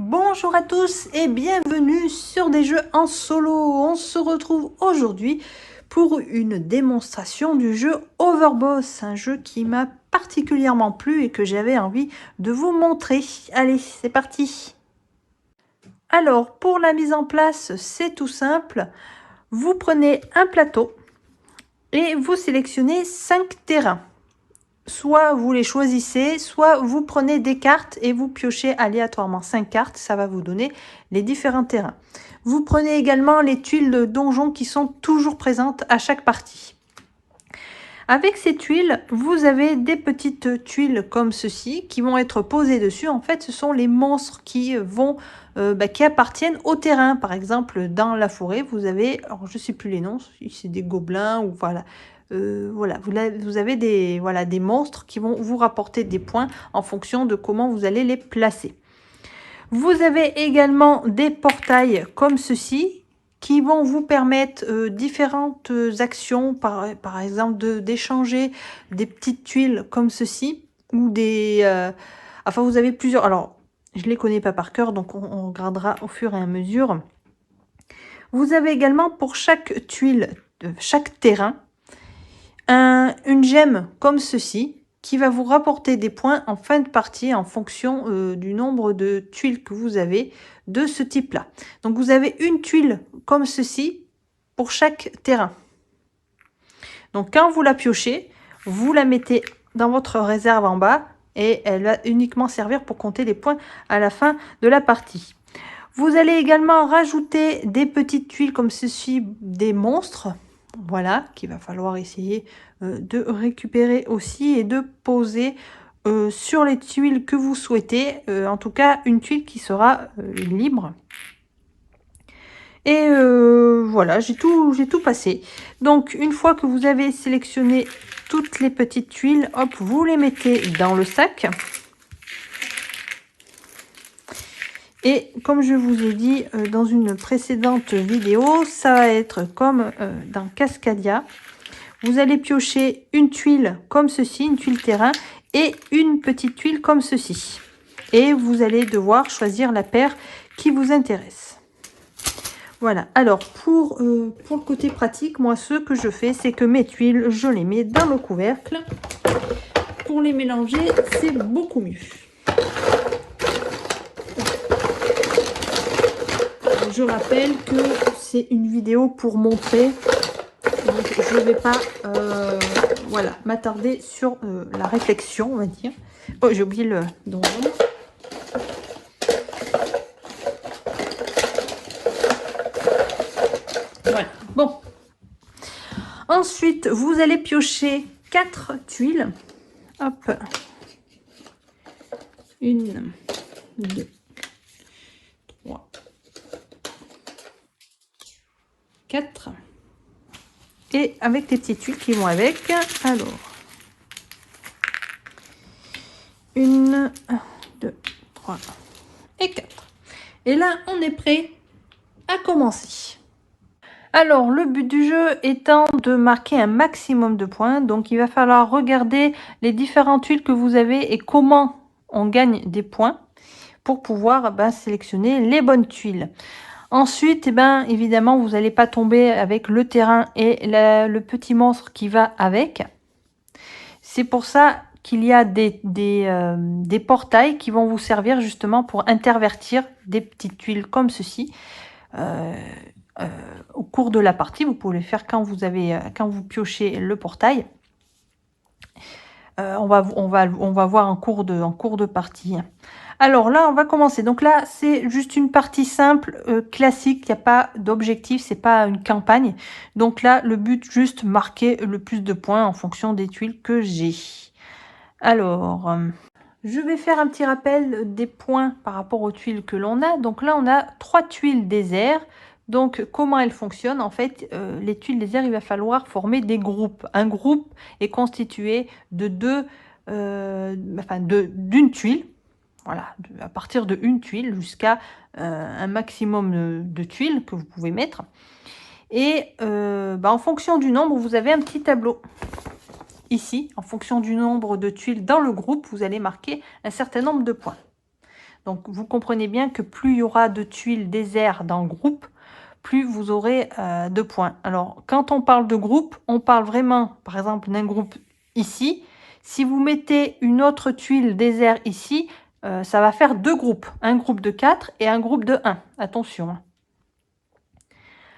Bonjour à tous et bienvenue sur des jeux en solo. On se retrouve aujourd'hui pour une démonstration du jeu Overboss, un jeu qui m'a particulièrement plu et que j'avais envie de vous montrer. Allez, c'est parti. Alors, pour la mise en place, c'est tout simple. Vous prenez un plateau et vous sélectionnez 5 terrains. Soit vous les choisissez, soit vous prenez des cartes et vous piochez aléatoirement 5 cartes. Ça va vous donner les différents terrains. Vous prenez également les tuiles de donjon qui sont toujours présentes à chaque partie. Avec ces tuiles, vous avez des petites tuiles comme ceci qui vont être posées dessus. En fait, ce sont les monstres qui qui appartiennent au terrain. Par exemple, dans la forêt, vous avez, alors je sais plus les noms, si c'est des gobelins ou voilà. Vous avez des monstres qui vont vous rapporter des points en fonction de comment vous allez les placer. Vous avez également des portails comme ceci qui vont vous permettre différentes actions, par exemple d'échanger des petites tuiles comme ceci ou enfin vous avez plusieurs. Alors je les connais pas par cœur, donc on regardera au fur et à mesure. Vous avez également pour chaque tuile de chaque terrain une gemme comme ceci qui va vous rapporter des points en fin de partie en fonction du nombre de tuiles que vous avez de ce type là. Donc vous avez une tuile comme ceci pour chaque terrain. Donc quand vous la piochez, vous la mettez dans votre réserve en bas et elle va uniquement servir pour compter les points à la fin de la partie. Vous allez également rajouter des petites tuiles comme ceci, des monstres. Voilà, qu'il va falloir essayer de récupérer aussi et de poser sur les tuiles que vous souhaitez. En tout cas, une tuile qui sera libre. Et voilà, j'ai tout passé. Donc, une fois que vous avez sélectionné toutes les petites tuiles, hop, vous les mettez dans le sac. Et comme je vous ai dit dans une précédente vidéo, ça va être comme dans Cascadia. Vous allez piocher une tuile comme ceci, une tuile terrain, et une petite tuile comme ceci. Et vous allez devoir choisir la paire qui vous intéresse. Voilà, alors pour le côté pratique, moi ce que je fais, c'est que mes tuiles, je les mets dans le couvercle. Pour les mélanger, c'est beaucoup mieux. Je rappelle que c'est une vidéo pour montrer, donc je ne vais pas m'attarder sur la réflexion, on va dire. Oh, j'ai oublié le donjon. Voilà, bon. Ensuite, vous allez piocher 4 tuiles. Hop. 1, 2, 3, 4. Et avec les petites tuiles qui vont avec. Alors, 1, 2, 3 et 4. Et là, on est prêt à commencer. Alors, le but du jeu étant de marquer un maximum de points. Donc, il va falloir regarder les différentes tuiles que vous avez et comment on gagne des points pour pouvoir sélectionner les bonnes tuiles. Ensuite, évidemment, vous n'allez pas tomber avec le terrain et le petit monstre qui va avec. C'est pour ça qu'il y a des portails qui vont vous servir justement pour intervertir des petites tuiles comme ceci. Au cours de la partie, vous pouvez le faire quand vous piochez le portail. On va voir en cours de partie. Alors là, on va commencer. Donc là, c'est juste une partie simple, classique. Il n'y a pas d'objectif, c'est pas une campagne. Donc là, le but, juste marquer le plus de points en fonction des tuiles que j'ai. Alors, je vais faire un petit rappel des points par rapport aux tuiles que l'on a. Donc là, on a 3 tuiles désert. Donc, comment elles fonctionnent? En fait, les tuiles désert, il va falloir former des groupes. Un groupe est constitué de d'une tuile. Voilà, à partir de une tuile jusqu'à un maximum de tuiles que vous pouvez mettre. Et en fonction du nombre, vous avez un petit tableau. Ici, en fonction du nombre de tuiles dans le groupe, vous allez marquer un certain nombre de points. Donc vous comprenez bien que plus il y aura de tuiles désert dans le groupe, plus vous aurez de points. Alors quand on parle de groupe, on parle vraiment par exemple d'un groupe ici. Si vous mettez une autre tuile désert ici, ça va faire deux groupes, un groupe de 4 et un groupe de 1. Attention.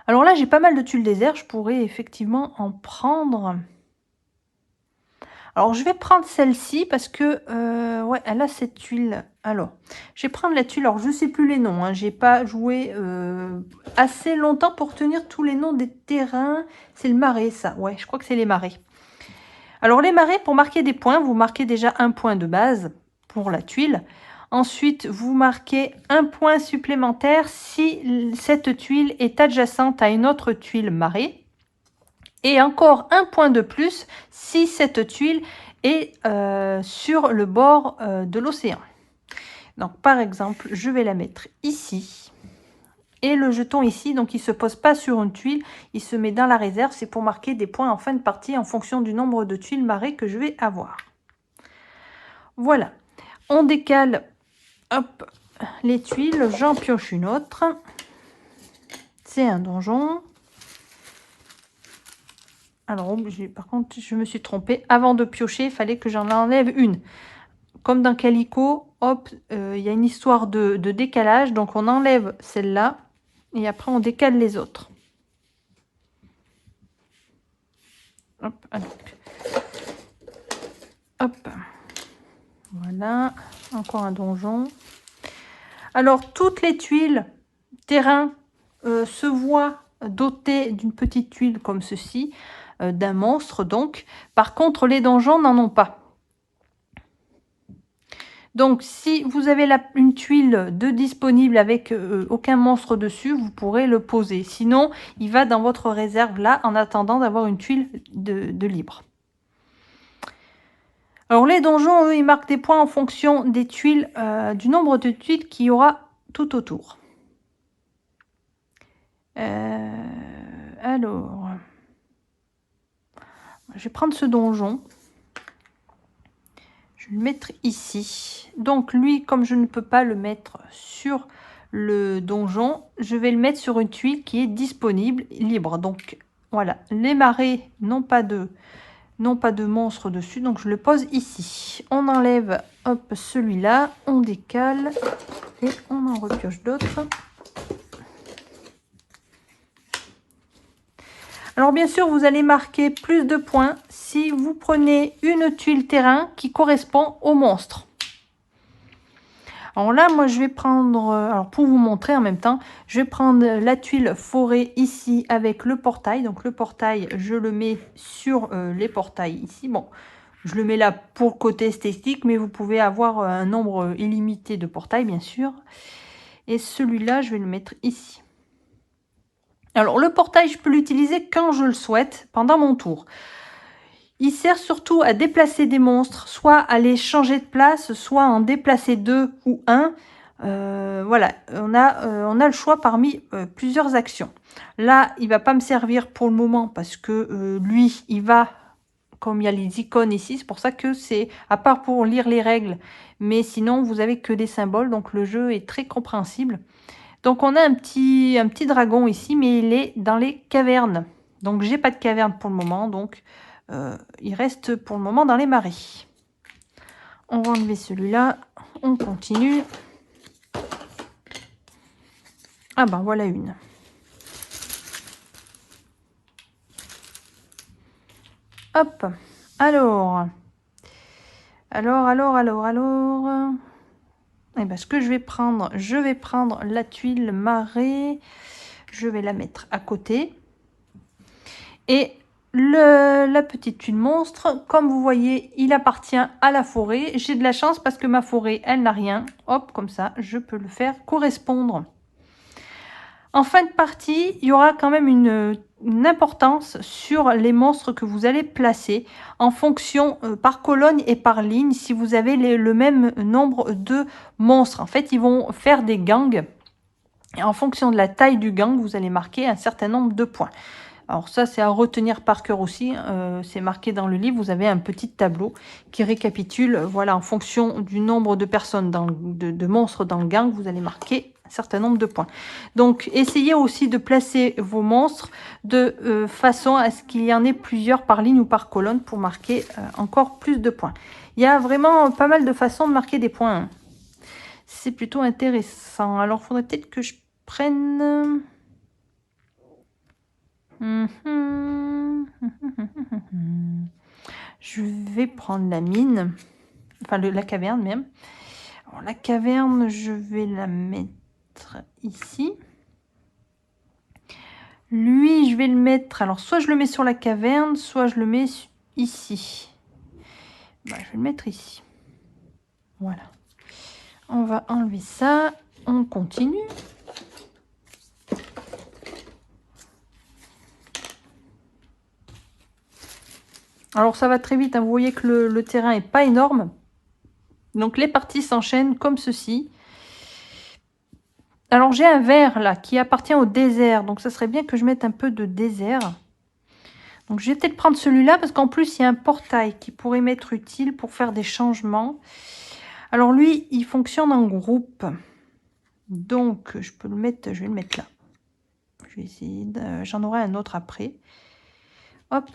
Alors là, j'ai pas mal de tuiles désert, je pourrais effectivement en prendre. Alors je vais prendre celle-ci parce que ouais, elle a cette tuile. Alors, je vais prendre la tuile. Alors je sais plus les noms, hein, j'ai pas joué assez longtemps pour tenir tous les noms des terrains. C'est le marais, ça. Ouais, je crois que c'est les marais. Alors les marais, pour marquer des points, vous marquez déjà un point de base pour la tuile. Ensuite, vous marquez un point supplémentaire si cette tuile est adjacente à une autre tuile marée. Et encore un point de plus si cette tuile est sur le bord de l'océan. Donc par exemple, je vais la mettre ici. Et le jeton ici, donc il ne se pose pas sur une tuile, il se met dans la réserve. C'est pour marquer des points en fin de partie en fonction du nombre de tuiles marées que je vais avoir. Voilà. On décale hop, les tuiles, j'en pioche une autre. C'est un donjon. Alors, par contre, je me suis trompée. Avant de piocher, il fallait que j'en enlève une. Comme dans Calico, hop, il y a une histoire de décalage. Donc, on enlève celle-là. Et après, on décale les autres. Hop, hop. Voilà. Encore un donjon. Alors, toutes les tuiles terrain se voient dotées d'une petite tuile comme ceci. D'un monstre, donc. Par contre, les donjons n'en ont pas. Donc, si vous avez une tuile de disponible avec aucun monstre dessus, vous pourrez le poser. Sinon, il va dans votre réserve là, en attendant d'avoir une tuile de libre. Alors, les donjons, eux, ils marquent des points en fonction des tuiles, du nombre de tuiles qu'il y aura tout autour. Alors, je vais prendre ce donjon. Je vais le mettre ici. Donc lui, comme je ne peux pas le mettre sur le donjon, je vais le mettre sur une tuile qui est disponible, libre. Donc voilà, les marais n'ont pas de monstre dessus, donc je le pose ici. On enlève hop celui-là, on décale et on en repioche d'autres. Alors bien sûr, vous allez marquer plus de points si vous prenez une tuile terrain qui correspond au monstre. Alors là, moi, je vais prendre, alors pour vous montrer en même temps, je vais prendre la tuile forêt ici avec le portail. Donc le portail, je le mets sur les portails ici. Bon, je le mets là pour côté esthétique, mais vous pouvez avoir un nombre illimité de portails, bien sûr. Et celui-là, je vais le mettre ici. Alors, le portail, je peux l'utiliser quand je le souhaite, pendant mon tour. Il sert surtout à déplacer des monstres, soit à les changer de place, soit à en déplacer 2 ou 1. Voilà, on a le choix parmi plusieurs actions. Là, il ne va pas me servir pour le moment parce que lui, il va, comme il y a les icônes ici, c'est pour ça que c'est, à part pour lire les règles, mais sinon, vous avez que des symboles, donc le jeu est très compréhensible. Donc on a un petit dragon ici, mais il est dans les cavernes. Donc j'ai pas de caverne pour le moment, donc il reste pour le moment dans les marais. On va enlever celui-là, on continue. Ah ben voilà une. Hop, alors. Et ben, ce que je vais prendre la tuile marée, je vais la mettre à côté. Et la petite tuile monstre, comme vous voyez, il appartient à la forêt. J'ai de la chance parce que ma forêt, elle n'a rien. Hop, comme ça, je peux le faire correspondre. En fin de partie, il y aura quand même une importance sur les monstres que vous allez placer en fonction par colonne et par ligne. Si vous avez le même nombre de monstres, en fait, ils vont faire des gangs. Et en fonction de la taille du gang, vous allez marquer un certain nombre de points. Alors ça, c'est à retenir par cœur aussi. C'est marqué dans le livre. Vous avez un petit tableau qui récapitule, voilà, en fonction du nombre de personnes, de monstres dans le gang, vous allez marquer un certain nombre de points. Donc, essayez aussi de placer vos monstres de façon à ce qu'il y en ait plusieurs par ligne ou par colonne pour marquer encore plus de points. Il y a vraiment pas mal de façons de marquer des points, hein. C'est plutôt intéressant. Alors, il faudrait peut-être que je prenne... Je vais prendre la mine, enfin la caverne même. Alors, la caverne, je vais la mettre ici. Lui, je vais le mettre, alors soit je le mets sur la caverne, soit je le mets ici. Bah, je vais le mettre ici. Voilà. On va enlever ça, on continue. Alors ça va très vite, hein. Vous voyez que le terrain n'est pas énorme. Donc les parties s'enchaînent comme ceci. Alors j'ai un vert là qui appartient au désert. Donc ça serait bien que je mette un peu de désert. Donc je vais peut-être prendre celui-là parce qu'en plus il y a un portail qui pourrait m'être utile pour faire des changements. Alors lui, il fonctionne en groupe. Donc je peux le mettre, je vais le mettre là. Je vais essayer de... J'en aurai un autre après. Hop.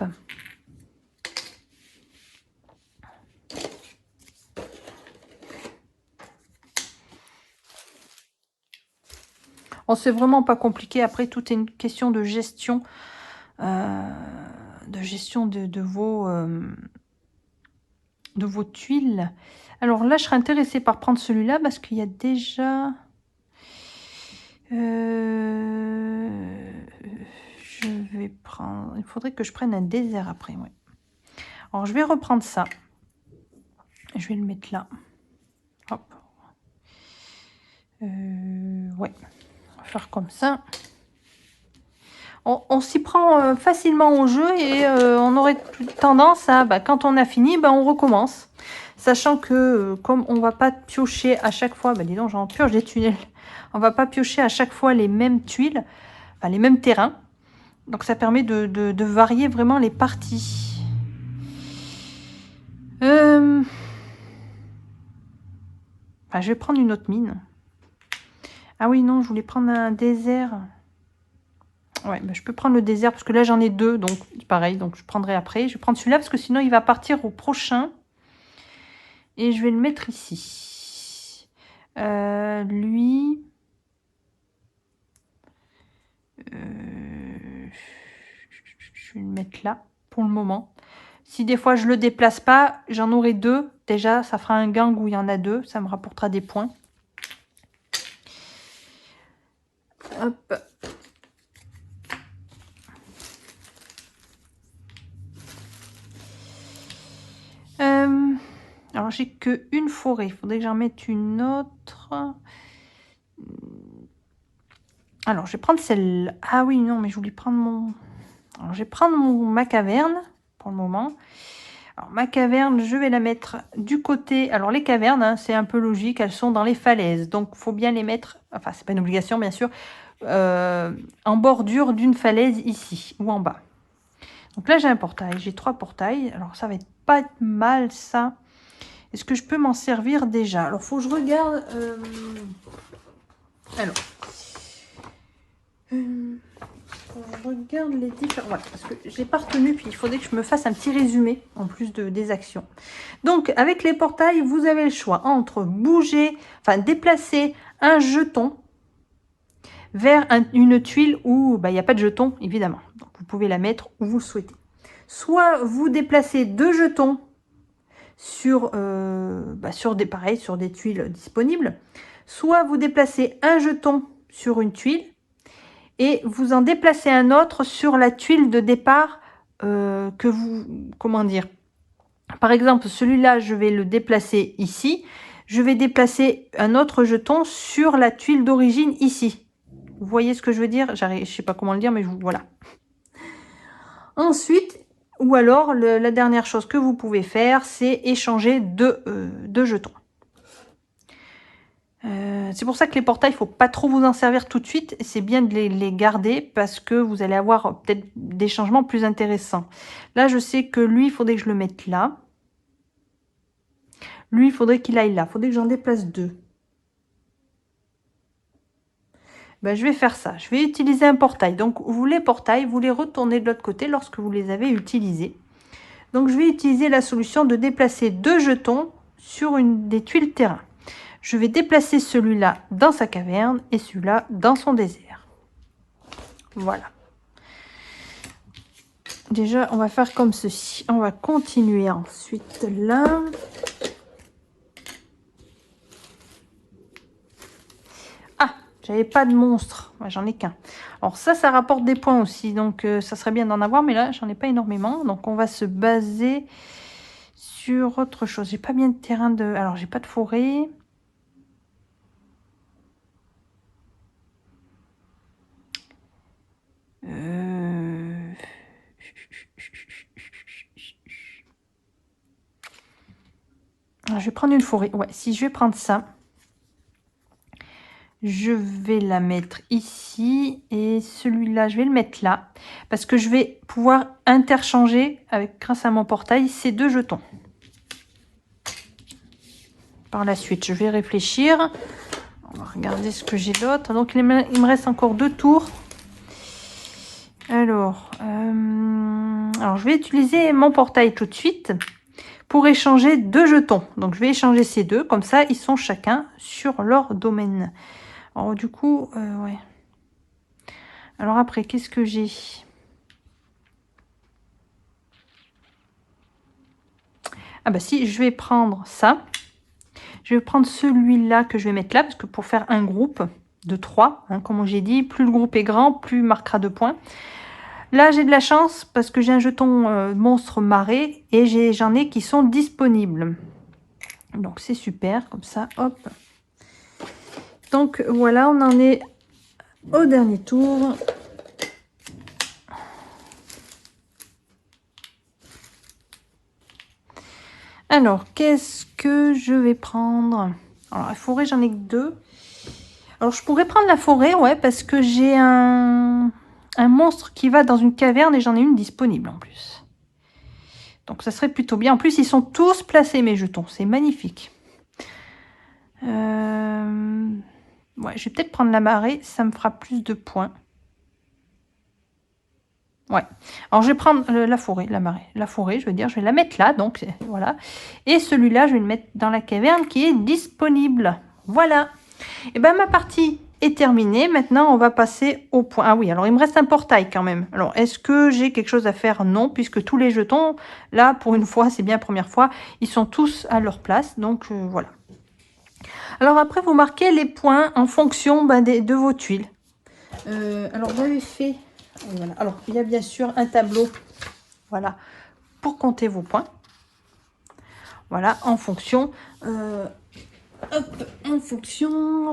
Oh, c'est vraiment pas compliqué. Après, tout est une question de gestion. De vos tuiles. Alors là, je serais intéressée par prendre celui-là parce qu'il y a déjà... je vais prendre... Il faudrait que je prenne un désert après, ouais. Alors, je vais reprendre ça. Je vais le mettre là. Hop. Ouais. On va faire comme ça. On s'y prend facilement au jeu et on aurait tendance à, quand on a fini, on recommence. Sachant que comme on va pas piocher à chaque fois, dis donc j'en pioche des tunnels, on va pas piocher à chaque fois les mêmes tuiles, les mêmes terrains. Donc ça permet de varier vraiment les parties. Je vais prendre une autre mine. Ah oui, non, je voulais prendre un désert. Ouais, je peux prendre le désert parce que là j'en ai deux, donc pareil, donc je prendrai après. Je vais prendre celui-là parce que sinon il va partir au prochain. Et je vais le mettre ici. Lui... je vais le mettre là pour le moment. Si des fois je le déplace pas, j'en aurai deux. Déjà, ça fera un gang où il y en a deux. Ça me rapportera des points. Hop. Alors, j'ai qu'une forêt. Il faudrait que j'en mette une autre. Alors, je vais prendre celle-là. Ah oui, non, mais je voulais prendre mon... Alors, je vais prendre ma caverne pour le moment. Alors, ma caverne, je vais la mettre du côté... Alors, les cavernes, hein, c'est un peu logique, elles sont dans les falaises. Donc, il faut bien les mettre... Enfin, c'est pas une obligation, bien sûr. En bordure d'une falaise ici, ou en bas. Donc là, j'ai un portail. J'ai 3 portails. Alors, ça va être pas mal, ça. Est-ce que je peux m'en servir déjà? Alors, faut que je regarde... Alors... je regarde les différents... Voilà, parce que j'ai pas retenu, puis il faudrait que je me fasse un petit résumé, en plus des actions. Donc, avec les portails, vous avez le choix entre bouger, déplacer un jeton vers une tuile où il n'y a pas de jeton, évidemment. Donc, vous pouvez la mettre où vous le souhaitez. Soit vous déplacez 2 jetons sur des tuiles disponibles, soit vous déplacez un jeton sur une tuile et vous en déplacez un autre sur la tuile de départ que vous... Comment dire? Par exemple, celui-là, je vais le déplacer ici. Je vais déplacer un autre jeton sur la tuile d'origine ici. Vous voyez ce que je veux dire? Je ne sais pas comment le dire, mais voilà. Ensuite, ou alors, la dernière chose que vous pouvez faire, c'est échanger deux jetons. C'est pour ça que les portails, il ne faut pas trop vous en servir tout de suite. C'est bien de les garder parce que vous allez avoir peut-être des changements plus intéressants. Là, je sais que lui, il faudrait que je le mette là. Lui, il faudrait qu'il aille là. Il faudrait que j'en déplace 2. Ben, je vais faire ça. Je vais utiliser un portail. Donc, vous les portails, vous les retournez de l'autre côté lorsque vous les avez utilisés. Donc, je vais utiliser la solution de déplacer 2 jetons sur une des tuiles terrain. Je vais déplacer celui-là dans sa caverne et celui-là dans son désert. Voilà. Déjà, on va faire comme ceci. On va continuer ensuite là. Ah, j'avais pas de monstre. Ouais, j'en ai qu'un. Alors ça rapporte des points aussi. Donc, ça serait bien d'en avoir. Mais là, j'en ai pas énormément. Donc, on va se baser sur autre chose. J'ai pas bien de terrain de... Alors, j'ai pas de forêt. Je vais prendre une forêt. Ouais, si je vais prendre ça, je vais la mettre ici. Et celui-là, je vais le mettre là. Parce que je vais pouvoir interchanger, grâce à mon portail, ces 2 jetons. Par la suite, je vais réfléchir. On va regarder ce que j'ai d'autre. Donc, il me reste encore 2 tours. Alors, je vais utiliser mon portail tout de suite pour échanger 2 jetons. Donc, je vais échanger ces 2. Comme ça, ils sont chacun sur leur domaine. Alors, du coup, ouais. Alors, après, qu'est-ce que j'ai? Ah bah si, je vais prendre ça. Je vais prendre celui-là que je vais mettre là, parce que pour faire un groupe de 3, hein, comme j'ai dit, plus le groupe est grand, plus il marquera de points. Là, j'ai de la chance parce que j'ai un jeton monstre marée et j'en ai qui sont disponibles. Donc, c'est super, comme ça, hop. Donc, voilà, on en est au dernier tour. Alors, qu'est-ce que je vais prendre? Alors, la forêt, j'en ai que 2. Alors, je pourrais prendre la forêt, ouais, parce que j'ai un monstre qui va dans une caverne et j'en ai une disponible en plus. Donc, ça serait plutôt bien. En plus, ils sont tous placés, mes jetons. C'est magnifique. Ouais, je vais peut-être prendre la marée. Ça me fera plus de points. Ouais. Alors, je vais prendre la forêt, la marée. La forêt, je veux dire, je vais la mettre là. Donc, voilà. Et celui-là, je vais le mettre dans la caverne qui est disponible. Voilà. Et ben, ma partie est terminée. Maintenant, on va passer au point. Ah oui, alors, il me reste un portail quand même. Alors, est-ce que j'ai quelque chose à faire? Non, puisque tous les jetons, là, pour une fois, c'est bien la première fois, ils sont tous à leur place. Donc, voilà. Alors, après, vous marquez les points en fonction de vos tuiles. Alors, j'avais fait... Voilà. Alors, il y a bien sûr un tableau, voilà, pour compter vos points. Voilà, en fonction, en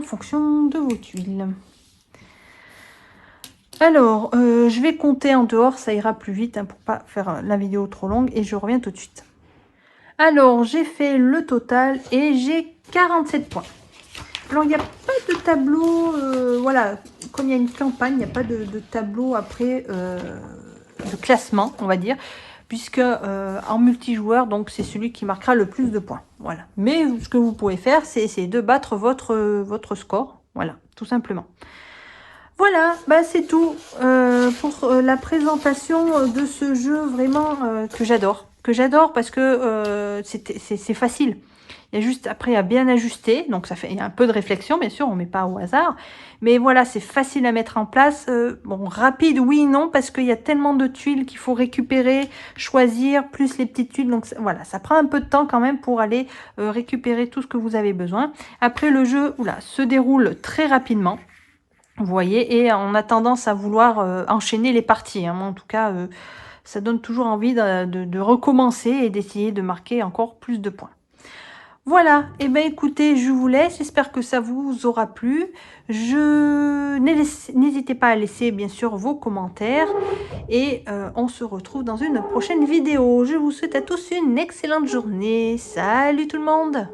fonction de vos tuiles. Alors, je vais compter en dehors, ça ira plus vite hein, pour pas faire la vidéo trop longue et je reviens tout de suite. Alors, j'ai fait le total et j'ai 47 points. Alors, il n'y a pas de tableau, voilà, comme il y a une campagne, il n'y a pas de tableau après de classement, on va dire, puisque en multijoueur, donc c'est celui qui marquera le plus de points. Voilà. Mais ce que vous pouvez faire, c'est essayer de battre votre score. Voilà, tout simplement. Voilà, bah c'est tout pour la présentation de ce jeu vraiment que j'adore. Que j'adore parce que c'est facile. Il y a juste après à bien ajuster. Donc ça fait il y a un peu de réflexion, bien sûr, on ne met pas au hasard. Mais voilà, c'est facile à mettre en place. Bon, rapide, oui, non, parce qu'il y a tellement de tuiles qu'il faut récupérer, choisir, plus les petites tuiles. Donc voilà, ça prend un peu de temps quand même pour aller récupérer tout ce que vous avez besoin. Après, le jeu se déroule très rapidement. Vous voyez, et on a tendance à vouloir enchaîner les parties. Hein. Moi, en tout cas, ça donne toujours envie de recommencer et d'essayer de marquer encore plus de points. Voilà, et bien écoutez, je vous laisse, j'espère que ça vous aura plu. N'hésitez pas à laisser bien sûr vos commentaires et on se retrouve dans une prochaine vidéo. Je vous souhaite à tous une excellente journée. Salut tout le monde!